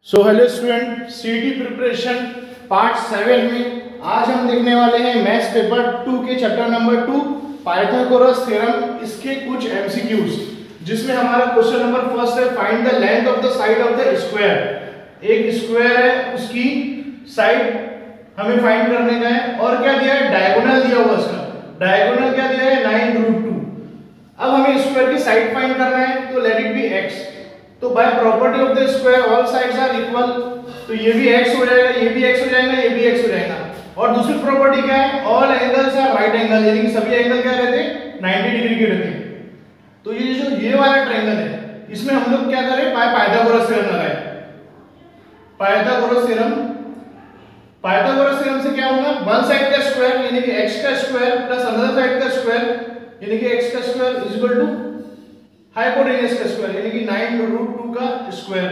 So hello student, सीटी preparation part 7 में आज हम देखने वाले हैं मैथ्स पेपर 2 के चैप्टर नंबर 2 पाइथागोरस थ्योरम। इसके कुछ एमसीक्यूज जिसमें हमारा क्वेश्चन नंबर फर्स्ट है, find the length of the side of the square. एक स्क्वायर है, उसकी साइड हमें फाइंड करने का है और क्या दिया है, डायगोनल दिया हुआ। उसका डायगोनल क्या दिया है, 9√2। अब हमें स्क्वायर की साइड फाइंड करना है, तो लेट इट बी x। तो by property of the square all sides are equal, तो ये भी x हो जाएगा, ये भी x हो जाएगा, ये भी x हो जाएगा। और दूसरी प्रॉपर्टी क्या है, all angles are right angle, यानी कि सभी एंगल क्या रहते हैं, 90 डिग्री के रहते हैं। तो ये जो ये वाला ट्रायंगल है, इसमें हम लोग क्या करें, पाइथागोरस थ्योरम लगाए। पाइथागोरस थ्योरम, पाइथागोरस थ्योरम से क्या होगा, वन साइड का स्क्वायर यानी कि x का स्क्वायर प्लस अनदर साइड का स्क्वायर यानी कि x का square is equal to hypotenuse का स्क्वायर यानी कि 9√2 का स्क्वायर।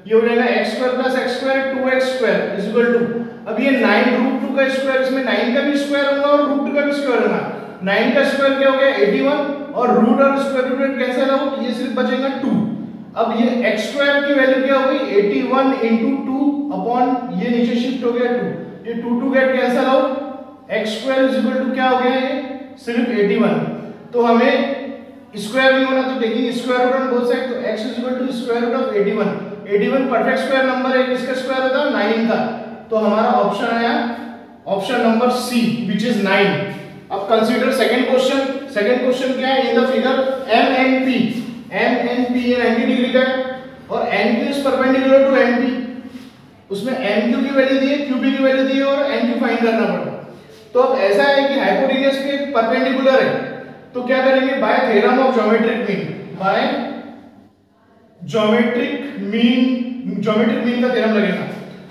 ये हो जाएगा x square plus x square 2x square is equal to, अब ये 9√2 का स्क्वायर, इसमें 9 का भी स्क्वायर होगा और √2 का भी स्क्वायर होगा। 9 का स्क्वायर क्या हो गया, 81, और रूट और स्क्वायर रूट कैंसिल आउट, ये सिर्फ बचेगा 2। अब ये x स्क्वायर की वैल्यू क्या हो गई, 81 * 2 अपॉन ये नीचे शिफ्ट हो गया 2, ये 2 get cancel out, x square is equal to क्या हो गया, ये सिर्फ 81। तो हमें स्क्वायर नहीं होना, तो taking square root on both side, तो x इज equal to square root of 81। 81 perfect square number है, इसका स्क्वायर होता है 9 का, तो हमारा ऑप्शन आया option number C which is 9। अब consider second question. Second question क्या है, in the figure MNP, MNP ये 90 डिग्री का है और NQ is perpendicular to NP। उसमें NQ की वैल्यू दी है, QP की वैल्यू दी है और NQ फाइंड करना पड़ेगा। तो अब ऐसा है कि हाइपोटेन्यूज के परपेंडिकुलर है, तो क्या करेंगे, by theorem of geometric mean, by geometric mean का थ्योरम लगेगा।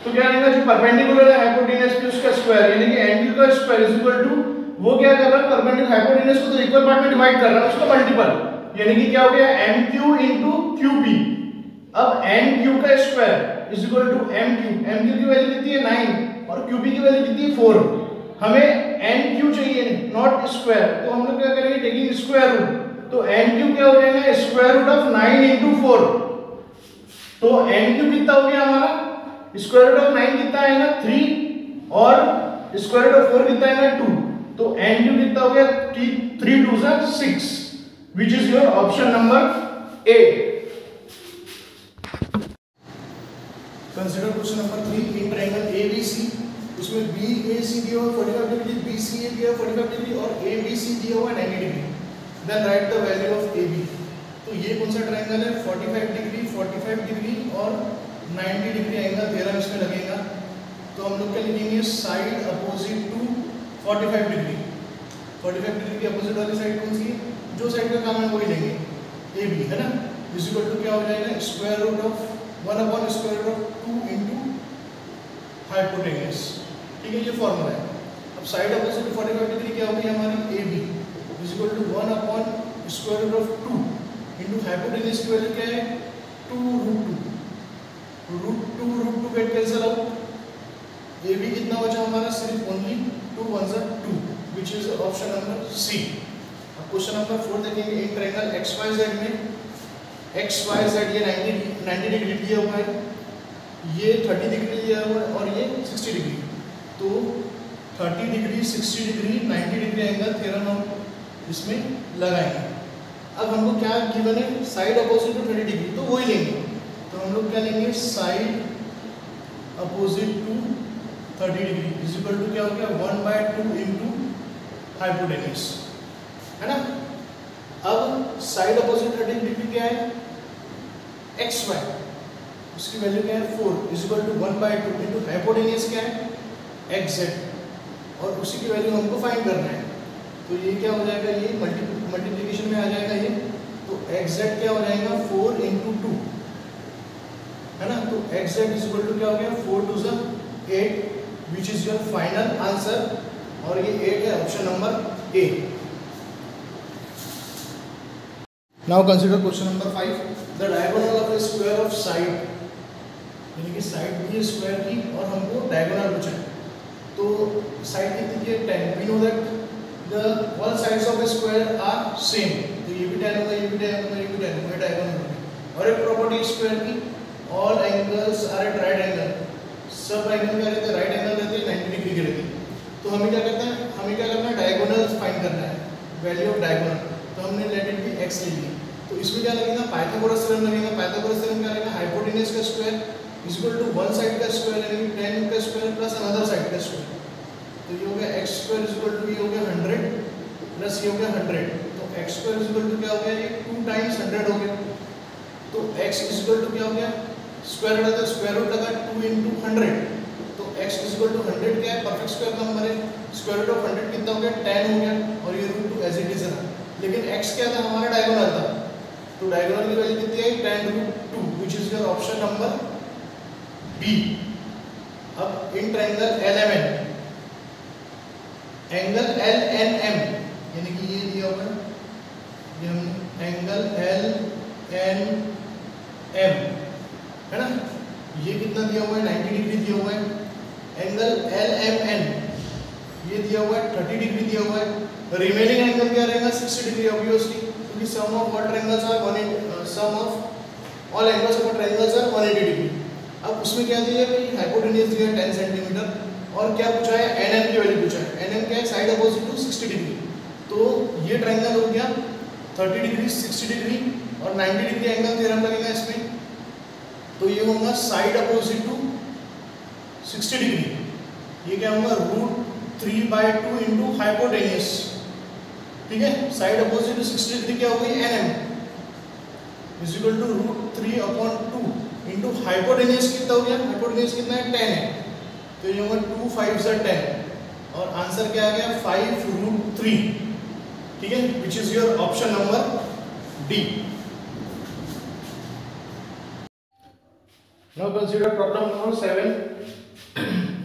तो क्या रहेगा, जो परपेंडिकुलर है हाइपोटेन्यूज के उसका स्क्वायर यानी कि NQ का स्क्वायर इज इक्वल टू, वो क्या कर रहा है, परपेंडिकुलर हाइपोटेन्यूज को तो इक्वल पार्ट में डिवाइड कर रहा है, उसका मल्टीपल यानी कि क्या हो गया, MQ * QP। अब NQ का square is equal to MQ की वैल्यू कितनी है, 9, और QP की वैल्यू कितनी है, 4। हमें NQ चाहिए, नॉट स्क्वायर, तो हम लोग क्या करेंगे, टेकिंग स्क्वायर रूट, तो NQ क्या हो जाएगा, स्क्वायर रूट ऑफ 9 * 4। तो NQ कितना हो गया हमारा, स्क्वायर रूट ऑफ 9 कितना आएगा, 3, और स्क्वायर रूट ऑफ 4 कितना आएगा, 2। तो NQ कितना हो गया, 3 2 6, which is your option number A. Consider question number 3 in triangle ABC, उसमें BAC दिया हुआ 45 डिग्री, BCA दिया हुआ 45 डिग्री और ABC दिया हुआ 90 degree. Then write the value of AB। तो ये कौन सा ट्रायंगल है, 45 डिग्री और 90 डिग्री एंगल थ्योरम इसमें लगेगा। तो हम लोग क्या लिखेंगे, side opposite to 45 degree. 45 degree की अपोजिट वाली साइड कौन सी है, जो साइड का काम है वही लेंगे, AB है ना। इज इक्वल टू क्या हो जाएगा, square root of 1 upon square root of 2 into hypotenuse. ठीक है, ये फॉर्मूला है। अब साइड अपोजिट 45 डिग्री क्या होगी हमारी, AB is equal to 1 upon square root of 2 into hypotenuse की वैल्यू क्या है, 2√2। √2 गेट कैंसिल आउट, AB कितना बचा हमारा, सिर्फ only 2 1 2, which is option number C. अब क्वेश्चन नंबर 4 देखेंगे, एक ट्रायंगल XYZ में XYZ ये 90 डिग्री दिया हुआ है, ये 30 डिग्री दिया हुआ है और ये 60 डिग्री। तो 30 degree 60 degree 90 degree angle theorem हम इसमें लगाएंगे। अब हमको क्या गिवन है, साइड अपोजिट टू 30 डिग्री, तो वही लेंगे। तो हम लोग क्या लेंगे, side opposite to 30 degree is equal to क्या हो गया, 1/2 इंटू हाइपोटेन्यूज, है ना। अब साइड अपोजिट 30 डिग्री क्या है, XY, उसकी वैल्यू क्या है, 4 is equal to 1/2 into hypotenuse क्या है, XZ, और उसी की वैल्यू हमको फाइंड करना है। तो ये क्या हो जाएगा, ये मल्टीप्लिकेशन में आ जाएगा ये, तो XZ क्या हो जाएगा, 4 * 2, है ना। तो XZ इज इक्वल टू क्या हो गया, 4 2 8, which is your final answer, और ये 8 है option number A. Now consider question number 5, the diagonal of a square of side, यानी कि साइड भी स्क्वायर की और हमको डायगोनल पूछा है। तो साइड कितनी है, 10। We know that the all sides of a square are same, तो ये भी 10 होगा, ये भी 10 होगा, ये भी 10 होगा, डायगोनल होगा। और एक प्रॉपर्टी स्क्वायर की, all angles are at right angle, सब एंगल क्या रहते हैं, राइट एंगल रहते हैं, 90 डिग्री के रहते हैं। तो हमें क्या करना है, डायगोनल फाइंड करना है, वैल्यू ऑफ डायगोनल। तो हमने लेट इट बी x ले लिया। तो इसमें क्या लगेगा, पाइथागोरस थ्योरम लगेगा। पाइथागोरस थ्योरम क्या लगेगा, हाइपोटेन्यूज का square is equal to one side का स्क्वायर यानी 10 का स्क्वायर प्लस अनदर साइड का स्क्वायर। तो ये हो गया x square is equal to, ये हो गया 100 प्लस ये हो गया 100। तो x square is equal to क्या हो गया, ये 2 टाइम्स 100 हो गया। तो x इज इक्वल टू क्या हो गया, स्क्वायर रूट लगा, स्क्वायर रूट लगा 2 into 100। तो x इज इक्वल टू 100 क्या है, परफेक्ट स्क्वायर नंबर है। स्क्वायर रूट ऑफ 100 कितना हो गया, 10 हो गया, और ये रूट 2 एज इट इज रहा। लेकिन x क्या था, हमारा डायगोनल था। तो डायगोनल की वैल्यू कितनी है, 10 root 2, which is your option number B. अब in triangle LMN, angle LNM यानी कि ये दिया हुआ है, ये हमने एंगल LNM है ना, ये कितना दिया हुआ है, 90 डिग्री दिया हुआ है। एंगल LMN ये दिया हुआ है 30 डिग्री दिया हुआ है। रिमेनिंग एंगल क्या रहेगा, 60 डिग्री ऑब्वियसली, क्योंकि sum of all triangles are 180, sum of all angles of triangles are 180 degree. अब उसमें क्या दिया है, हाइपोटेन्यूज दिया है 10 सेंटीमीटर, और क्या पूछा है, NM की वैल्यू पूछा है। NM क्या है, साइड अपोजिट टू 60 डिग्री। तो ये ट्रायंगल हो गया 30 डिग्री, 60 डिग्री और 90 डिग्री एंगल थ्योरम लगेगा इसमें। तो ये होगा साइड अपोजिट टू 60 डिग्री। ये क्या होगा, √3/2 इंटू हाइपोटेन्यूज। ठीक है, साइड अपोजिट टू 60 डिग्री क्या हो गई, NM is equal to √3/2 into hypotenuse कितना हो गया, हाइपोटेन्यूज कितना है, 10 है। तो ये होगा 2 5 से 10 और आंसर क्या आ गया, 5√3। ठीक है, which is your option number D. Now consider problem number 7.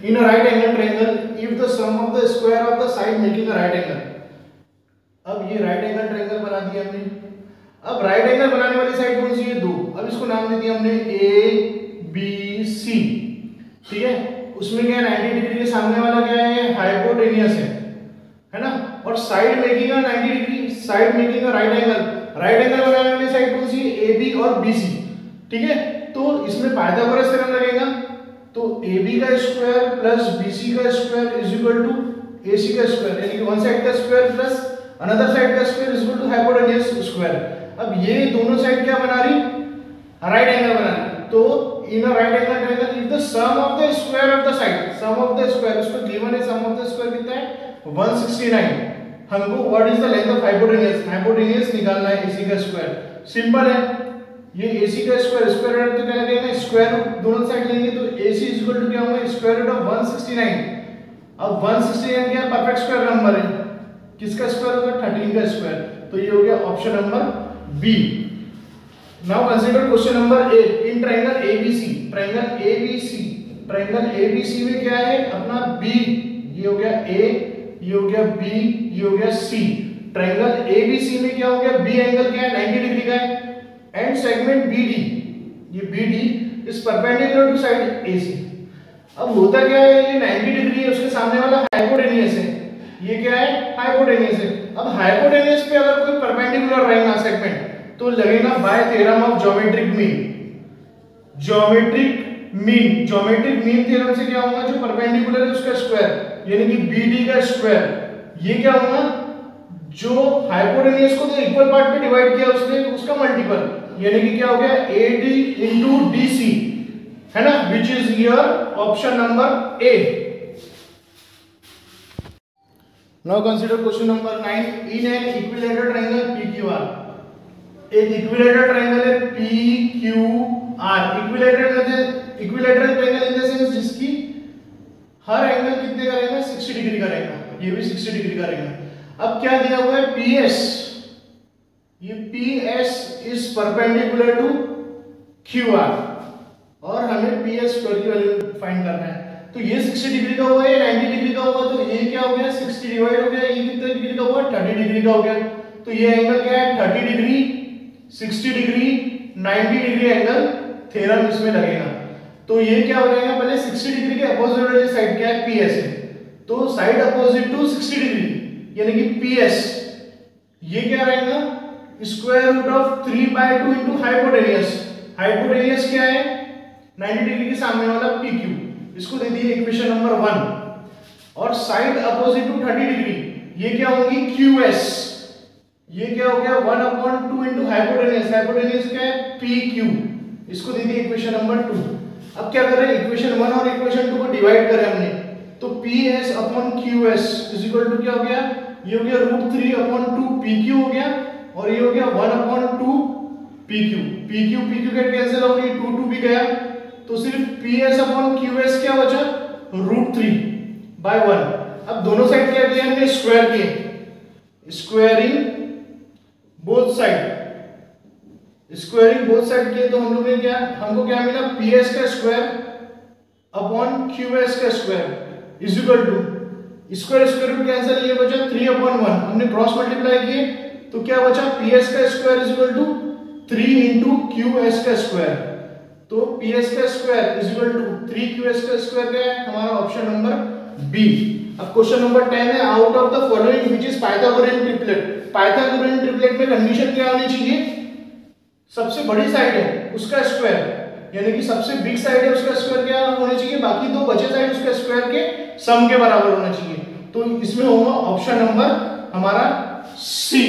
In a right angle triangle, if the sum of the square of the side making a right angle. अब ये right angle triangle बना दिया हमने। अब right angle बनाने वाली side कौन सी है, 2। अब इसको नाम दे दिया हमने A B C। ठीक है, उसमें क्या है, 90 डिग्री के सामने वाला क्या है, हाइपोटेन्यूस है ना, और side making 90 degree, side making right angle. Right angle बनाने वाली साइड कौन सी है, AB और BC। ठीक है, तो इसमें पाइथागोरस थ्योरम लगेगा। तो AB का स्क्वायर प्लस BC का square is equal to AC का स्क्वायर, यानी कि वन साइड का स्क्वायर प्लस अनदर साइड का square is equal to hypotenuse square. अब ये दोनों साइड क्या बना रही, राइट एंगल बना रही। तो in a right angle triangle if the sum of the square of the side, sum of the square, उसको गिवन है सम ऑफ द स्क्वायर कितना है, 169। हमको what is the length of hypotenuse, hypotenuse निकालना है AC का square. Simple है, ये AC का स्क्वायर, स्क्वायर रूट तो क्या लगेगा, स्क्वायर रूट दोनों साइड लेंगे तो AC इज इक्वल टू क्या होगा, स्क्वायर रूट ऑफ 169। अब 169 क्या परफेक्ट स्क्वायर नंबर है, किसका स्क्वायर होगा, 13 का स्क्वायर। तो ये हो गया option number B. Now consider question number 8 in triangle ABC। Triangle ABC, triangle ABC में क्या है अपना B, ये हो गया A, ये हो गया B, ये हो गया C। ट्रायंगल ABC में क्या हो गया, B एंगल क्या है, 90 डिग्री का है, एंड सेगमेंट BD, ये BD is perpendicular to side AC। अब होता क्या है, ये 90 डिग्री है, उसके सामने वाला हाइपोटेन्यूस है, ये क्या है, हाइपोटेन्यूस है। अब हाइपोटेन्यूस पे अगर कोई परपेंडिकुलर रहेगा सेगमेंट तो लगेगा bye theorem of geometric mean. Geometric mean theorem से क्या होगा, जो परपेंडिकुलर है उसका स्क्वायर यानी कि BD का स्क्वायर, ये क्या होगा, जो हाइपोटेन्यूस को तो इक्वल पार्ट पे डिवाइड किया उसने उसका मल्टीपल, यानी कि क्या हो गया AD into DC, है ना, which is your option number A। Now consider question number 9 in an equilateral triangle PQR। एक इक्विलैटरल ट्रायंगल है PQR। Equilateral triangle in the sense जिसकी हर एंगल कितने का रहेगा, 60 डिग्री का रहेगा, ये भी 60 डिग्री का रहेगा। अब क्या दिया हुआ है, PS, ये PS is perpendicular to QR और हमें PS स्क्वायर की वैल्यू फाइंड करना है। तो ये 60 डिग्री का हुआ है, 90 डिग्री का हुआ, तो ये क्या हो गया, 60 डिवाइड हो गया, ये कितने डिग्री का हुआ, 30 डिग्री का हो गया। तो ये एंगल क्या है, 30 degree, 60 degree, 90 degree angle theorem इसमें लगेगा। तो ये क्या हो जाएगा, पहले 60 डिग्री के अपोजिट वाली साइड क्या है, PS है, तो साइड अपोजिट टू 60 डिग्री यानी कि PS, ये क्या रहेगा, square root of 3/2 into hypotenuse. Hypotenuse क्या है, 90 डिग्री के सामने वाला PQ, इसको दे दिए इक्वेशन नंबर 1। और साइड अपोजिट टू 30 डिग्री ये क्या होंगी QS, ये क्या हो गया 1/2 इंटू हाइपोटेन्यूज, हाइपोटेन्यूज क्या है PQ, इसको दे दिए इक्वेशन नंबर 2। अब क्या कर रहे हैं इक्वेशन 1 और इक्वेशन 2 को डिवाइड करें हमने, तो PS upon QS is equal to क्या हो गया, ये हो गया √3/2 PQ हो गया, और ये हो गया 1/2 PQ, PQ PQ के कैंसिल हो गई, 2 2 भी गया, तो सिर्फ PS अपॉन QS क्या बचा √3/1। अब दोनों साइड क्या किया हमने स्क्वायर किए, squaring both side, squaring both side किए तो हम लोग ने क्या, हमको क्या मिला PS का स्क्वायर अपॉन QS का square is equal to square square root cancel, ये बचा 3/1, हमने क्रॉस मल्टीप्लाई किए तो क्या बचा PS का square is equal to 3 into QS का स्क्वायर, तो PS का square is equal to 3QS का स्क्वायर क्या है हमारा ऑप्शन नंबर बी। अब क्वेश्चन नंबर 10 है, out of the following which is Pythagorean triplet. Pythagorean triplet में कंडीशन क्या होनी चाहिए, सबसे बड़ी साइड है उसका स्क्वायर, यानी कि सबसे बिग साइड है उसका स्क्वायर क्या होना चाहिए, बाकी दो बचे साइड उसका स्क्वायर के सम के बराबर होना चाहिए। तो इसमें होगा ऑप्शन नंबर हमारा सी।